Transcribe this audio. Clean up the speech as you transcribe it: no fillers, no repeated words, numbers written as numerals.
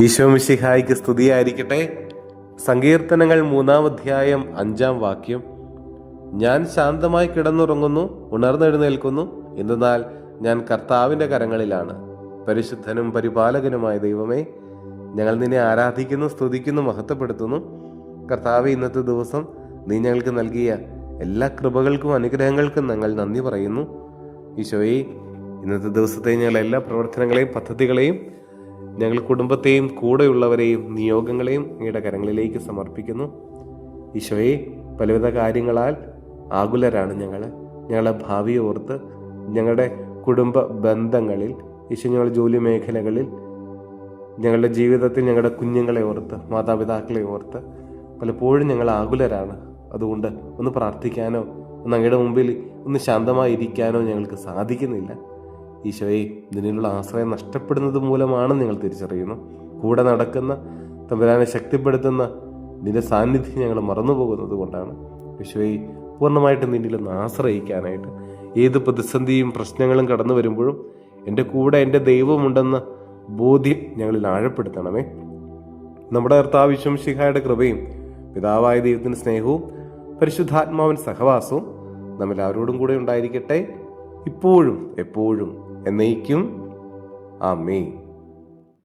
ഈശോ മിശിഹായ്ക്ക് സ്തുതിയായിരിക്കട്ടെ. സങ്കീർത്തനങ്ങൾ 3-ാം അധ്യായം 5-ാം വാക്യം. ഞാൻ ശാന്തമായി കിടന്നുറങ്ങുന്നു, ഉണർന്നെഴുന്നേൽക്കുന്നു, എന്തെന്നാൽ ഞാൻ കർത്താവിൻ്റെ കരങ്ങളിലാണ്. പരിശുദ്ധനും പരിപാലകനുമായ ദൈവമേ, ഞങ്ങൾ നിന്നെ ആരാധിക്കുന്നു, സ്തുതിക്കുന്നു, മഹത്വപ്പെടുത്തുന്നു. കർത്താവെ, ഇന്നത്തെ ദിവസം നീ ഞങ്ങൾക്ക് നൽകിയ എല്ലാ കൃപകൾക്കും അനുഗ്രഹങ്ങൾക്കും ഞങ്ങൾ നന്ദി പറയുന്നു. ഈശോയെ, ഇന്നത്തെ ദിവസത്തെ ഞങ്ങൾ എല്ലാ പ്രവർത്തനങ്ങളെയും പദ്ധതികളെയും ഞങ്ങൾ കുടുംബത്തെയും കൂടെയുള്ളവരെയും നിയോഗങ്ങളെയും അങ്ങയുടെ കരങ്ങളിലേക്ക് സമർപ്പിക്കുന്നു. ഈശോയെ, പലവിധ കാര്യങ്ങളാൽ ആകുലരാണ് ഞങ്ങളുടെ ഭാവിയെ ഓർത്ത്, ഞങ്ങളുടെ കുടുംബ ബന്ധങ്ങളിൽ, ഈശോ, ഞങ്ങളുടെ ജോലി മേഖലകളിൽ, ഞങ്ങളുടെ ജീവിതത്തിൽ ഞങ്ങളുടെ കുഞ്ഞുങ്ങളെ ഓർത്ത്, മാതാപിതാക്കളെ ഓർത്ത് പലപ്പോഴും ഞങ്ങൾ ആകുലരാണ്. അതുകൊണ്ട് ഒന്ന് പ്രാർത്ഥിക്കാനോ അങ്ങയുടെ മുമ്പിൽ ഒന്ന് ശാന്തമായിരിക്കാനോ ഞങ്ങൾക്ക് സാധിക്കുന്നില്ല. ഈശോയെ, നിന്നിലുള്ള ആശ്രയം നഷ്ടപ്പെടുന്നത് മൂലമാണ് നിങ്ങൾ തിരിച്ചറിയുന്നു. കൂടെ നടക്കുന്ന തമ്പുരാനെ ശക്തിപ്പെടുത്തുന്ന നിന്റെ സാന്നിധ്യം ഞങ്ങൾ മറന്നുപോകുന്നത് കൊണ്ടാണ്. ഈശോയെ, പൂർണ്ണമായിട്ട് നിന്നിലൊന്ന് ആശ്രയിക്കാനായിട്ട്, ഏത് പ്രതിസന്ധിയും പ്രശ്നങ്ങളും കടന്നു വരുമ്പോഴും എൻ്റെ കൂടെ എൻ്റെ ദൈവമുണ്ടെന്ന ബോധ്യം ഞങ്ങളിൽ ആഴപ്പെടുത്തണമേ. നമ്മുടെ കർത്താവ് ഈശോ മിശിഹായുടെ കൃപയും പിതാവായ ദൈവത്തിൻ്റെ സ്നേഹവും പരിശുദ്ധാത്മാവിൻ സഹവാസവും നമ്മളെല്ലാവരോടും കൂടെ ഉണ്ടായിരിക്കട്ടെ, ഇപ്പോഴും എപ്പോഴും എന്നേക്കും. ആമേൻ.